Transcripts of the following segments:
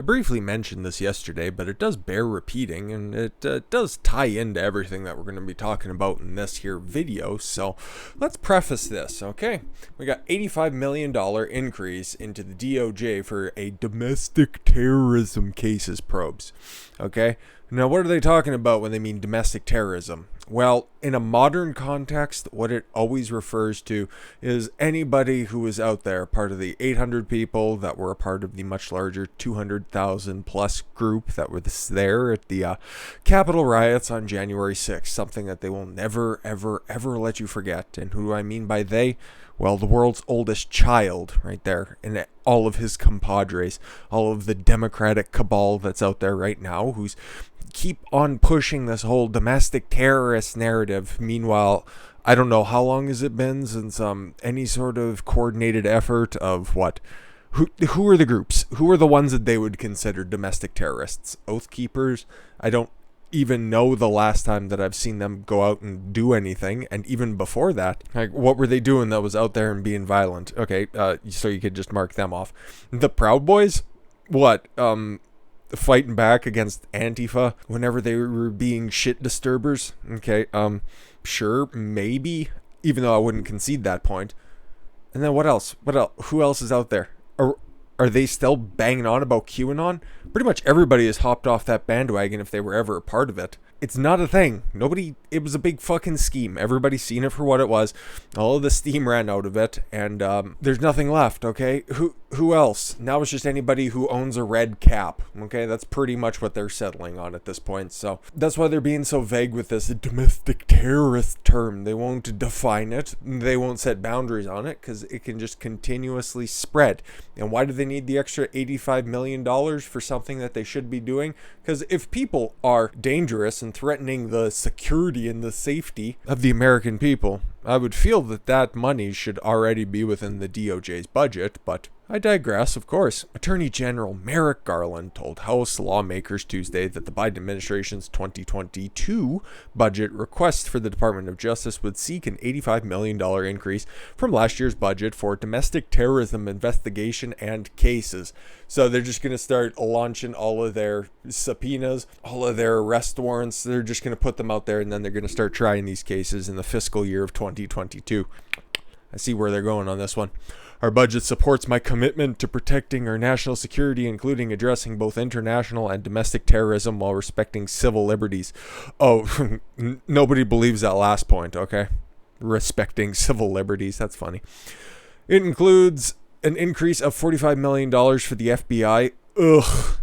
I briefly mentioned this yesterday, but it does bear repeating, and it does tie into everything that we're going to be talking about in this here video. So let's preface this, okay? We got $85 million increase into the DOJ for a domestic terrorism cases probes, okay? Now, what are they talking about when they mean domestic terrorism? Well, in a modern context, what it always refers to is anybody who was out there, part of the 800 people that were a part of the much larger 200,000 plus group that were there at the Capitol riots on January 6th, something that they will never, ever, ever let you forget. And who do I mean by they? Well, the world's oldest child right there, and all of his compadres, all of the Democratic cabal that's out there right now, who's keep on pushing this whole domestic terrorist narrative. Meanwhile, I don't know how long has it been since any sort of coordinated effort of what? Who are the groups? Who are the ones that they would consider domestic terrorists? Oath keepers? I don't even know the last time that I've seen them go out and do anything. And even before that, like, what were they doing that was out there and being violent? Okay, so you could just mark them off. The Proud Boys? What? Fighting back against Antifa whenever they were being shit disturbers. Okay, sure, maybe, even though I wouldn't concede that point. And then what else? Who else is out there? Are they still banging on about QAnon? Pretty much everybody has hopped off that bandwagon if they were ever a part of it. It's not a thing. It was a big fucking scheme. Everybody's seen it for what it was. All of the steam ran out of it, and there's nothing left, okay? Who else? Now it's just anybody who owns a red cap, okay? That's pretty much what they're settling on at this point. So that's why they're being so vague with this domestic terrorist term. They won't define it. They won't set boundaries on it because it can just continuously spread. And why do they need the extra $85 million for something that they should be doing? Because if people are dangerous and threatening the security and the safety of the American people, I would feel that that money should already be within the DOJ's budget, but I digress, of course. Attorney General Merrick Garland told House lawmakers Tuesday that the Biden administration's 2022 budget request for the Department of Justice would seek an $85 million increase from last year's budget for domestic terrorism investigation and cases. So they're just going to start launching all of their subpoenas, all of their arrest warrants. They're just going to put them out there, and then they're going to start trying these cases in the fiscal year of 2022. I see where they're going on this one. Our budget supports my commitment to protecting our national security, including addressing both international and domestic terrorism while respecting civil liberties. Oh, nobody believes that last point, okay? Respecting civil liberties, that's funny. It includes an increase of $45 million for the FBI. Ugh.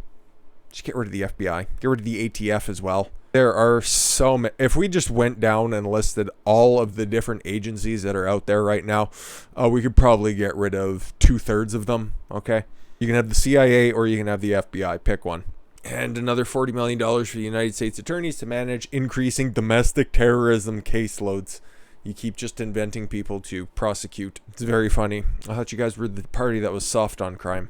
Just get rid of the FBI. Get rid of the ATF as well. There are so many. If we just went down and listed all of the different agencies that are out there right now, we could probably get rid of 2/3 of them, okay? You can have the CIA or you can have the FBI. Pick one. And another $40 million for the United States attorneys to manage increasing domestic terrorism caseloads. You keep just inventing people to prosecute. It's very funny. I thought you guys were the party that was soft on crime.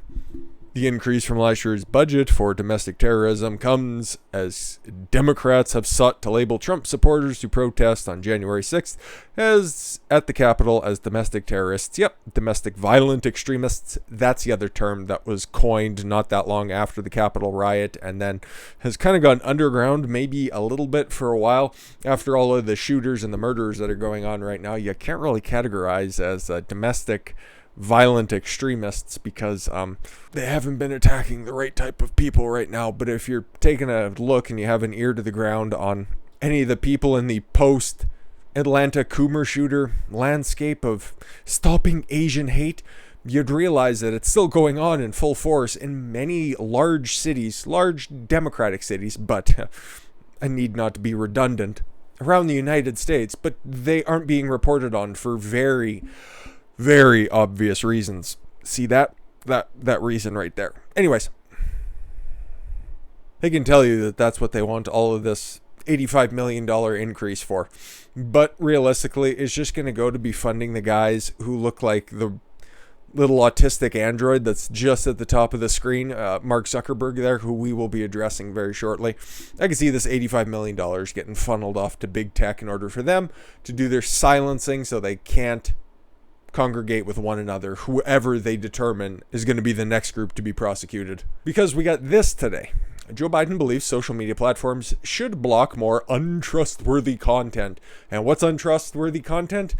The increase from last year's budget for domestic terrorism comes as Democrats have sought to label Trump supporters who protest on January 6th as at the Capitol as domestic terrorists. Yep, domestic violent extremists. That's the other term that was coined not that long after the Capitol riot and then has kind of gone underground maybe a little bit for a while. After all of the shooters and the murders that are going on right now, you can't really categorize as domestic violent extremists because they haven't been attacking the right type of people right now. But if you're taking a look and you have an ear to the ground on any of the people in the post-Atlanta Coomer shooter landscape of stopping Asian hate, you'd realize that it's still going on in full force in many large cities, large democratic cities, but I need not to be redundant, around the United States, but they aren't being reported on for very obvious reasons. See that reason right there. Anyways, they can tell you that that's what they want all of this $85 million increase for. But realistically, it's just going to go to be funding the guys who look like the little autistic android that's just at the top of the screen, Mark Zuckerberg there, who we will be addressing very shortly. I can see this $85 million getting funneled off to big tech in order for them to do their silencing so they can't congregate with one another, whoever they determine is going to be the next group to be prosecuted. Because we got this today. Joe Biden believes social media platforms should block more untrustworthy content. And what's untrustworthy content?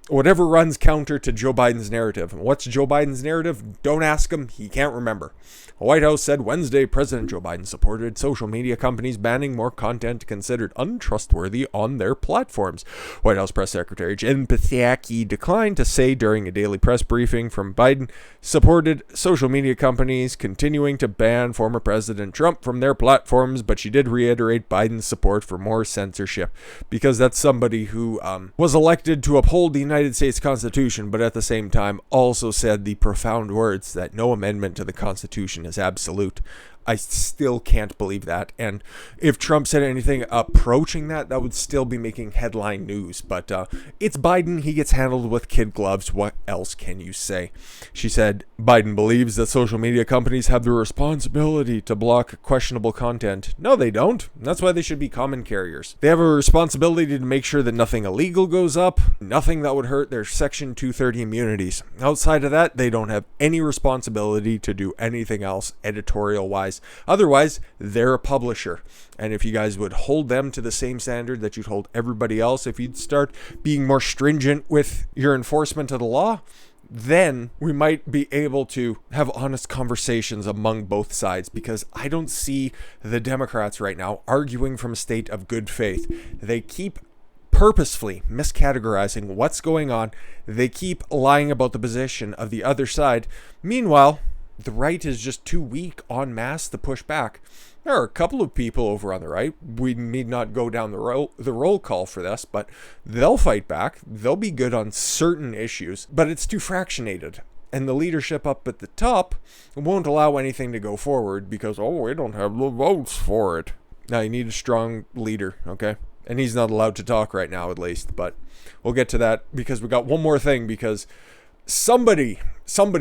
Whatever runs counter to Joe Biden's narrative. What's Joe Biden's narrative? Don't ask him. He can't remember. The White House said Wednesday President Joe Biden supported social media companies banning more content considered untrustworthy on their platforms. White House Press Secretary Jen Psaki declined to say during a daily press briefing from Biden supported social media companies continuing to ban former President Trump from their platforms, but she did reiterate Biden's support for more censorship because that's somebody who was elected to uphold the United States Constitution, but at the same time also said the profound words that no amendment to the Constitution is absolute. I still can't believe that. And if Trump said anything approaching that, that would still be making headline news. But it's Biden. He gets handled with kid gloves. What else can you say? She said Biden believes that social media companies have the responsibility to block questionable content. No, they don't. That's why they should be common carriers. They have a responsibility to make sure that nothing illegal goes up, nothing that would hurt their Section 230 immunities. Outside of that, they don't have any responsibility to do anything else editorial-wise. Otherwise, they're a publisher. And if you guys would hold them to the same standard that you'd hold everybody else, if you'd start being more stringent with your enforcement of the law, then we might be able to have honest conversations among both sides, because I don't see the Democrats right now arguing from a state of good faith. They keep purposefully miscategorizing what's going on. They keep lying about the position of the other side. Meanwhile, the right is just too weak en masse to push back. There are a couple of people over on the right. We need not go down the roll call for this, but they'll fight back. They'll be good on certain issues, but it's too fractionated. And the leadership up at the top won't allow anything to go forward because, we don't have the votes for it. Now, you need a strong leader, okay? And he's not allowed to talk right now, at least. But we'll get to that because we got one more thing, because somebody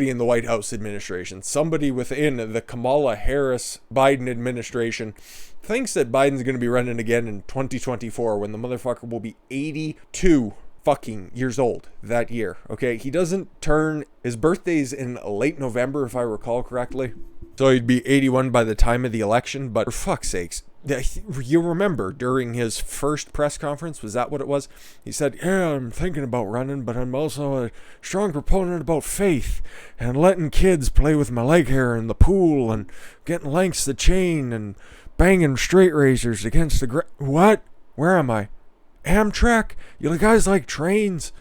in the White House administration, somebody within the Kamala Harris Biden administration thinks that Biden's going to be running again in 2024 when the motherfucker will be 82 fucking years old that year. Okay, he doesn't turn, his birthday's in late November if I recall correctly. So he'd be 81 by the time of the election, but for fuck's sakes, you remember during his first press conference, was that what it was? He said, yeah, I'm thinking about running, but I'm also a strong proponent about faith and letting kids play with my leg hair in the pool and getting lengths of chain and banging straight razors against the what? Where am I? Amtrak? You guys like trains?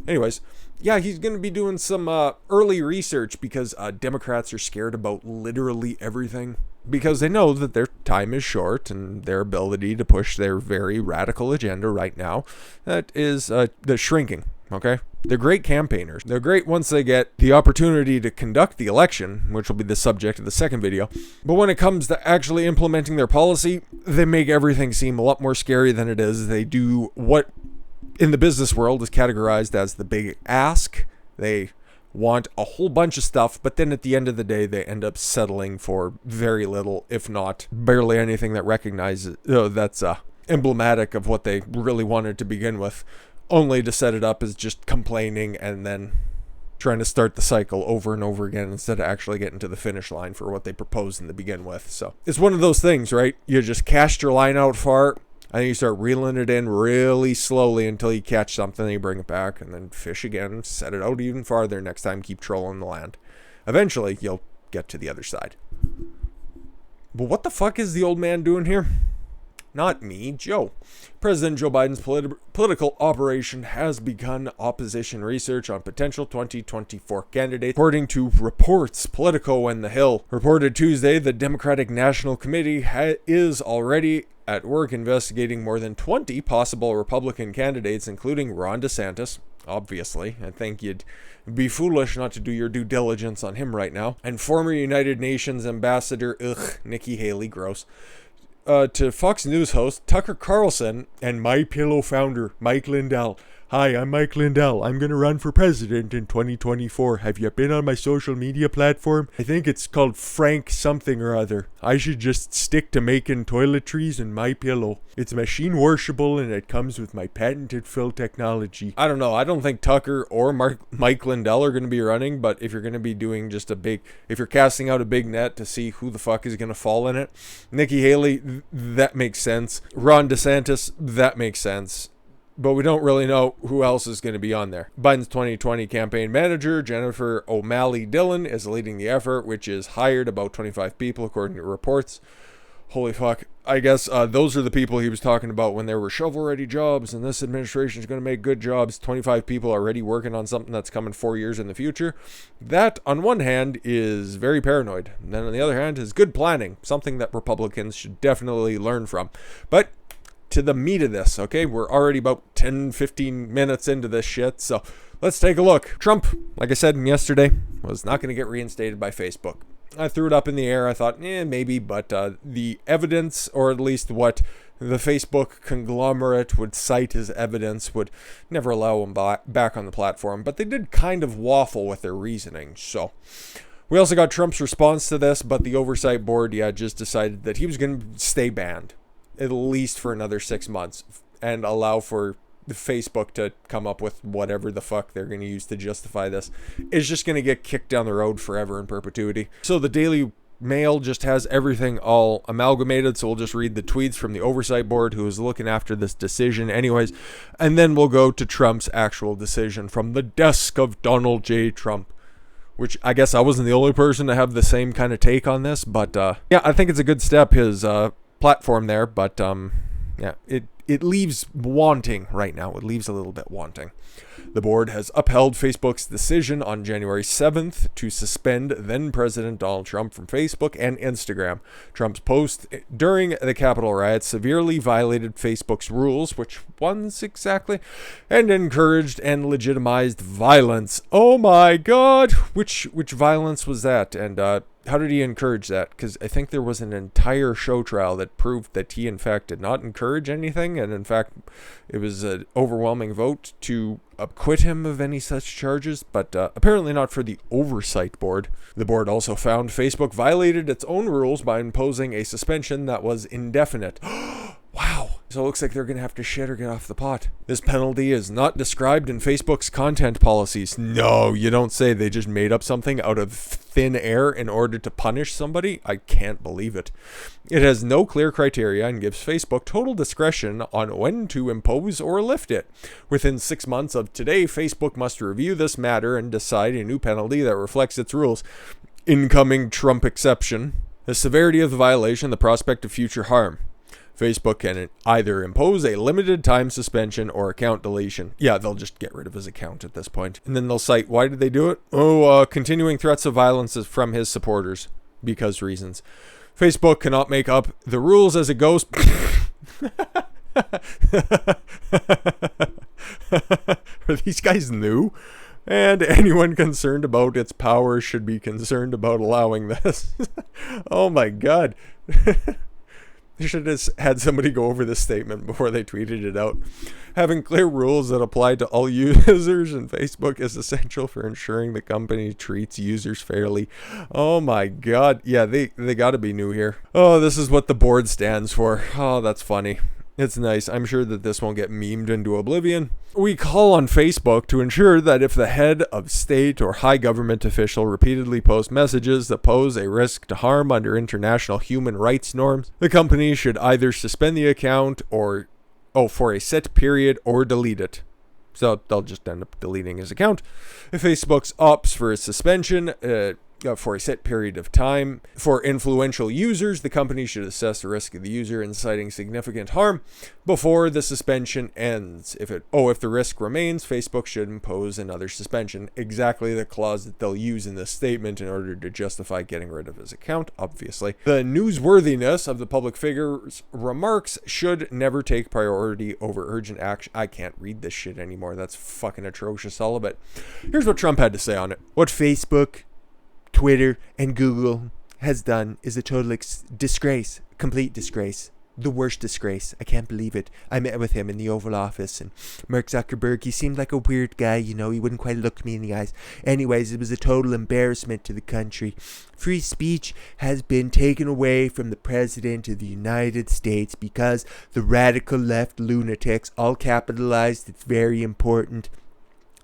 Anyways, yeah, he's going to be doing some early research because Democrats are scared about literally everything, because they know that their time is short and their ability to push their very radical agenda right now, that is the shrinking, okay? They're great campaigners. They're great once they get the opportunity to conduct the election, which will be the subject of the second video. But when it comes to actually implementing their policy, they make everything seem a lot more scary than it is. They do what in the business world is categorized as the big ask. They want a whole bunch of stuff, but then at the end of the day, they end up settling for very little, if not barely anything that recognizes that's emblematic of what they really wanted to begin with, only to set it up as just complaining and then trying to start the cycle over and over again instead of actually getting to the finish line for what they proposed in the begin with. So it's one of those things, right? You just cast your line out far, and then you start reeling it in really slowly until you catch something, and you bring it back, and then fish again, set it out even farther next time, keep trolling the land. Eventually, you'll get to the other side. But what the fuck is the old man doing here? Not me, Joe. President Joe Biden's political operation has begun opposition research on potential 2024 candidates. According to reports, Politico and The Hill reported Tuesday the Democratic National Committee is already at work investigating more than 20 possible Republican candidates, including Ron DeSantis. Obviously, I think you'd be foolish not to do your due diligence on him right now. And former United Nations ambassador, Nikki Haley, gross. To Fox News host Tucker Carlson and MyPillow founder Mike Lindell. Hi, I'm Mike Lindell. I'm going to run for president in 2024. Have you been on my social media platform? I think it's called Frank something or other. I should just stick to making toiletries and my pillow. It's machine washable and it comes with my patented fill technology. I don't know. I don't think Tucker or Mike Lindell are going to be running, but if you're going to be doing just if you're casting out a big net to see who the fuck is going to fall in it, Nikki Haley, that makes sense. Ron DeSantis, that makes sense. But we don't really know who else is going to be on there. Biden's 2020 campaign manager, Jennifer O'Malley Dillon, is leading the effort, which is hired about 25 people, according to reports. Holy fuck. I guess those are the people he was talking about when there were shovel-ready jobs, and this administration is going to make good jobs. 25 people already working on something that's coming 4 years in the future. That, on one hand, is very paranoid. And then on the other hand, is good planning, something that Republicans should definitely learn from. But to the meat of this, okay? We're already about 10-15 minutes into this shit, so let's take a look. Trump, like I said yesterday, was not going to get reinstated by Facebook. I threw it up in the air. I thought, maybe, but the evidence, or at least what the Facebook conglomerate would cite as evidence, would never allow him back on the platform, but they did kind of waffle with their reasoning, so we also got Trump's response to this, but the Oversight Board, just decided that he was going to stay banned, at least for another 6 months, and allow for Facebook to come up with whatever the fuck they're going to use to justify this. It's just going to get kicked down the road forever in perpetuity. So the Daily Mail just has everything all amalgamated, so we'll just read the tweets from the Oversight Board, who is looking after this decision anyways, and then we'll go to Trump's actual decision from the desk of Donald J. Trump. Which I guess I wasn't the only person to have the same kind of take on this, but I think it's a good step, his platform there, but it leaves wanting right now. It leaves a little bit wanting. The board has upheld Facebook's decision on January 7th to suspend then-President Donald Trump from Facebook and Instagram. Trump's post during the Capitol riots severely violated Facebook's rules, which ones exactly, and encouraged and legitimized violence. Oh my God! Which violence was that? And how did he encourage that? Because I think there was an entire show trial that proved that he, in fact, did not encourage anything. And, in fact, it was an overwhelming vote to acquit him of any such charges. But apparently not for the Oversight Board. The board also found Facebook violated its own rules by imposing a suspension that was indefinite. Wow. So it looks like they're going to have to shit or get off the pot. This penalty is not described in Facebook's content policies. No, you don't say. They just made up something out of thin air in order to punish somebody. I can't believe it. It has no clear criteria and gives Facebook total discretion on when to impose or lift it. Within 6 months of today, Facebook must review this matter and decide a new penalty that reflects its rules. Incoming Trump exception. The severity of the violation, the prospect of future harm. Facebook can either impose a limited time suspension or account deletion. Yeah, they'll just get rid of his account at this point. And then they'll cite, why did they do it? Continuing threats of violence from his supporters. Because reasons. Facebook cannot make up the rules as it goes. Are these guys new? And anyone concerned about its power should be concerned about allowing this. Oh my God. They should have had somebody go over this statement before they tweeted it out. Having clear rules that apply to all users in Facebook is essential for ensuring the company treats users fairly. Oh my God. Yeah, they got to be new here. Oh, this is what the board stands for. Oh, that's funny. It's nice. I'm sure that this won't get memed into oblivion. We call on Facebook to ensure that if the head of state or high government official repeatedly posts messages that pose a risk to harm under international human rights norms, the company should either suspend the account or, for a set period or delete it. So they'll just end up deleting his account. If Facebook opts for a suspension, for a set period of time. For influential users, the company should assess the risk of the user inciting significant harm before the suspension ends. If the risk remains, Facebook should impose another suspension. Exactly the clause that they'll use in this statement in order to justify getting rid of his account, obviously. The newsworthiness of the public figure's remarks should never take priority over urgent action. I can't read this shit anymore. That's fucking atrocious, all of it. Here's what Trump had to say on it. What Facebook, Twitter, and Google has done is a total disgrace, complete disgrace. the worst disgrace. I can't believe it. I met with him in the Oval Office, and Mark Zuckerberg, he seemed like a weird guy, he wouldn't quite look me in the eyes. Anyways, it was a total embarrassment to the country. Free speech has been taken away from the President of the United States because the radical left lunatics, all capitalized, it's very important,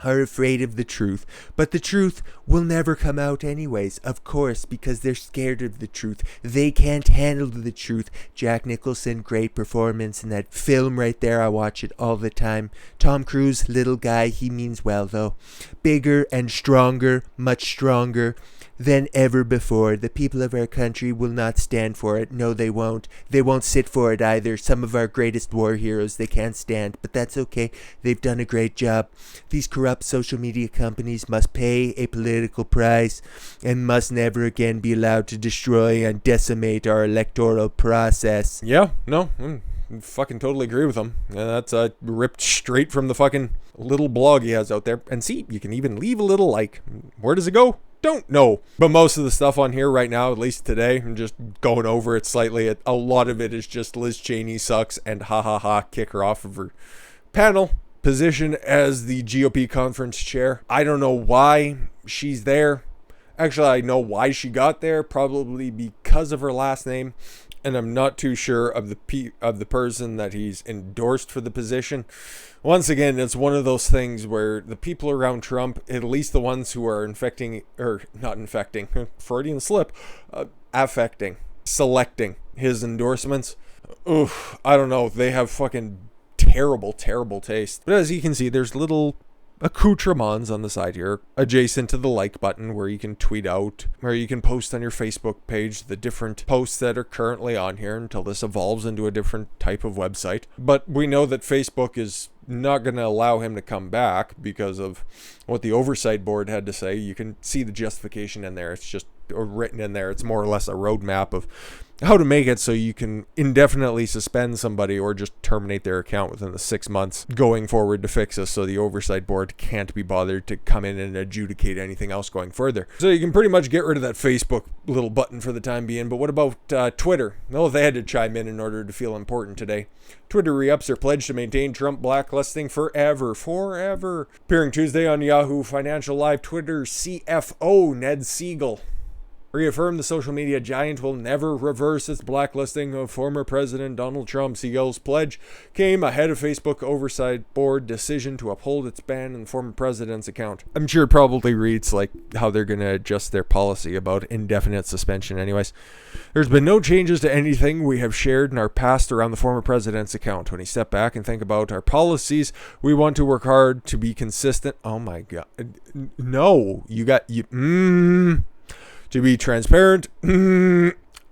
are afraid of the truth. But the truth will never come out anyways, of course, because they're scared of the truth. They can't handle the truth. Jack Nicholson, great performance in that film right there. I watch it all the time. Tom Cruise, little guy, he means well though. Bigger and stronger, much stronger than ever before. The people of our country will not stand for it. No, they won't. They won't sit for it either. Some of our greatest war heroes, they can't stand, but that's okay. They've done a great job. These corrupt social media companies must pay a political price and must never again be allowed to destroy and decimate our electoral process. Yeah, no, fucking totally agree with him. That's ripped straight from the fucking little blog he has out there. And see, you can even leave a little like. Where does it go? Don't know. But most of the stuff on here right now, at least today, I'm just going over it slightly. A lot of it is just Liz Cheney sucks and ha ha ha, kick her off of her panel position as the GOP conference chair. I don't know why she's there. Actually, I know why she got there, probably because of her last name. And I'm not too sure of the person that he's endorsed for the position. Once again, it's one of those things where the people around Trump, at least the ones who are affecting, selecting his endorsements. Oof, I don't know. They have fucking terrible, terrible taste. But as you can see, there's little accoutrements on the side here, adjacent to the like button, where you can tweet out, where you can post on your Facebook page the different posts that are currently on here until this evolves into a different type of website. But we know that Facebook is not going to allow him to come back because of what the Oversight board had to say. You can see the justification in there. It's just written in there. It's more or less a roadmap of how to make it so you can indefinitely suspend somebody or just terminate their account within the 6 months going forward to fix this, so the Oversight board can't be bothered to come in and adjudicate anything else going further. So you can pretty much get rid of that Facebook little button for the time being. But what about Twitter? No, they had to chime in order to feel important today. Twitter re-ups their pledge to maintain Trump blacklisting forever. Appearing Tuesday on Yahoo Financial Live, Twitter CFO Ned Siegel reaffirmed the social media giant will never reverse its blacklisting of former President Donald Trump. Siegel's pledge came ahead of Facebook Oversight Board decision to uphold its ban on the former president's account. I'm sure it probably reads like how they're going to adjust their policy about indefinite suspension anyways. There's been no changes to anything we have shared in our past around the former president's account. When you step back and think about our policies, we want to work hard to be consistent. Oh my God. No, to be transparent,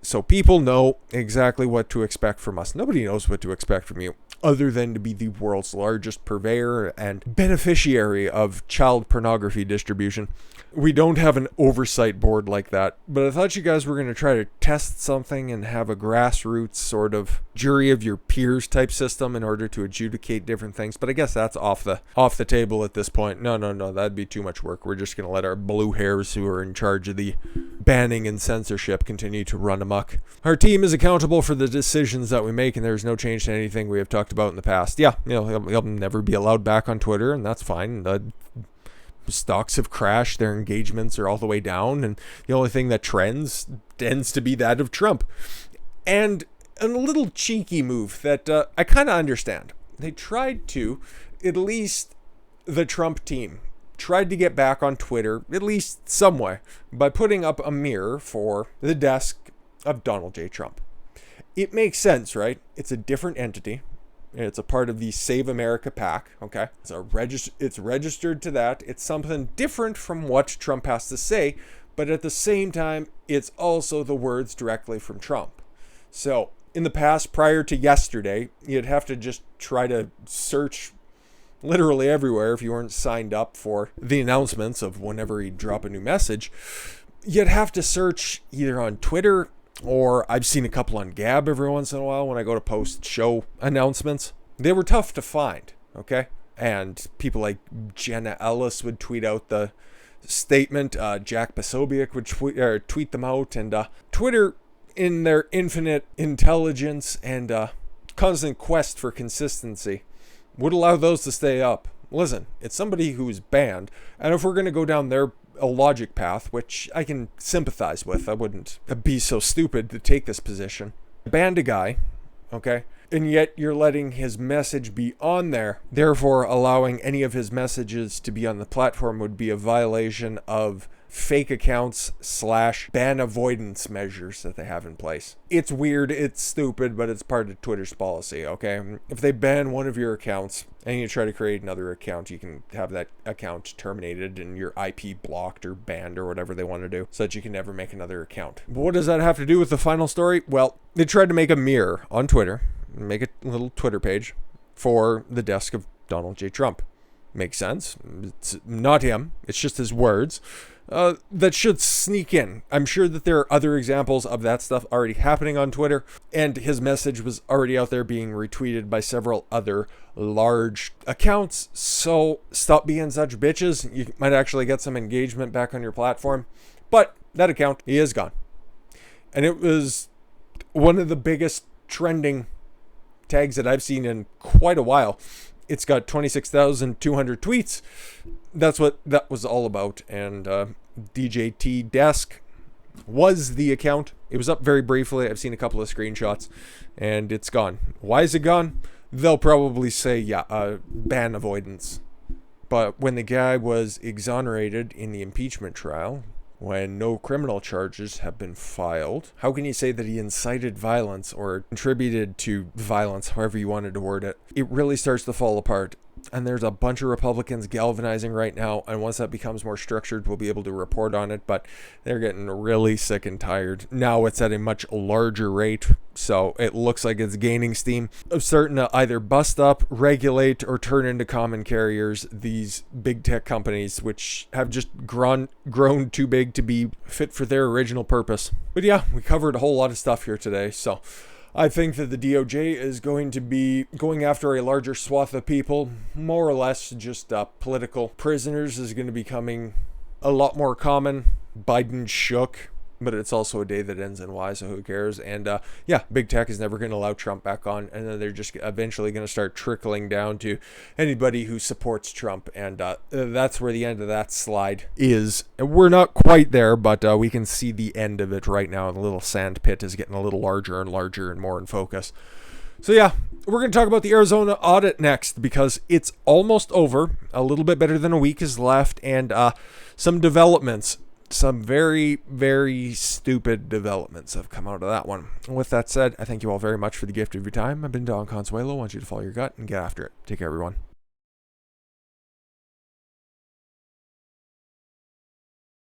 so people know exactly what to expect from us. Nobody knows what to expect from you other than to be the world's largest purveyor and beneficiary of child pornography distribution. We don't have an oversight board like that, but I thought you guys were going to try to test something and have a grassroots sort of jury of your peers type system in order to adjudicate different things. But I guess that's off the table at this point. No, that'd be too much work. We're just going to let our blue hairs who are in charge of the banning and censorship continue to run amok. Our team is accountable for the decisions that we make, and there's no change to anything we have talked about in the past. Yeah, he'll never be allowed back on Twitter, and that's fine. Stocks have crashed, their engagements are all the way down, and the only thing that tends to be that of Trump. And a little cheeky move that I kind of understand. They tried to, at least the Trump team, tried to get back on Twitter, at least some way, by putting up a mirror for the desk of Donald J. Trump. It makes sense, right? It's a different entity. It's a part of the Save America PAC, okay? It's registered to that. It's something different from what Trump has to say, but at the same time, it's also the words directly from Trump. So, in the past, prior to yesterday, you'd have to just try to search literally everywhere if you weren't signed up for the announcements of whenever he'd drop a new message. You'd have to search either on Twitter, or I've seen a couple on Gab every once in a while when I go to post show announcements. They were tough to find, okay? And people like Jenna Ellis would tweet out the statement. Jack Posobiec would tweet them out. And Twitter, in their infinite intelligence and constant quest for consistency, would allow those to stay up. Listen, it's somebody who's banned, and if we're going to go down their logic path, which I can sympathize with, I wouldn't be so stupid to take this position. Banned a guy, okay, and yet you're letting his message be on there. Therefore, allowing any of his messages to be on the platform would be a violation of fake accounts / ban avoidance measures that they have in place. It's weird, it's stupid, but it's part of Twitter's policy, okay? If they ban one of your accounts and you try to create another account, you can have that account terminated and your IP blocked or banned or whatever they want to do so that you can never make another account. But what does that have to do with the final story? Well, they tried to make a mirror on Twitter, make a little Twitter page for the desk of Donald J. Trump. Makes sense. It's not him. It's just his words. That should sneak in. I'm sure that there are other examples of that stuff already happening on Twitter, and his message was already out there being retweeted by several other large accounts. So stop being such bitches. You might actually get some engagement back on your platform. But that account, he is gone. And it was one of the biggest trending tags that I've seen in quite a while. It's got 26,200 tweets. That's what that was all about. And DJT Desk was the account. It was up very briefly. I've seen a couple of screenshots, and it's gone. Why is it gone? They'll probably say, ban avoidance. But when the guy was exonerated in the impeachment trial, when no criminal charges have been filed, how can you say that he incited violence or contributed to violence, however you wanted to word it? It really starts to fall apart. And there's a bunch of Republicans galvanizing right now, and once that becomes more structured, we'll be able to report on it, but they're getting really sick and tired. Now it's at a much larger rate, so it looks like it's gaining steam of starting to either bust up, regulate, or turn into common carriers, these big tech companies, which have just grown too big to be fit for their original purpose. But yeah, we covered a whole lot of stuff here today, so I think that the DOJ is going to be going after a larger swath of people, more or less just political prisoners is going to be becoming a lot more common. Biden shook, but it's also a day that ends in Y, so who cares? And big tech is never going to allow Trump back on, and then they're just eventually going to start trickling down to anybody who supports Trump, and that's where the end of that slide is. And we're not quite there, but we can see the end of it right now. The little sand pit is getting a little larger and larger and more in focus. So yeah, we're going to talk about the Arizona audit next, because it's almost over. A little bit better than a week is left, and some developments. Some very, very stupid developments have come out of that one. With that said, I thank you all very much for the gift of your time. I've been Don Consuelo. I want you to follow your gut and get after it. Take care, everyone.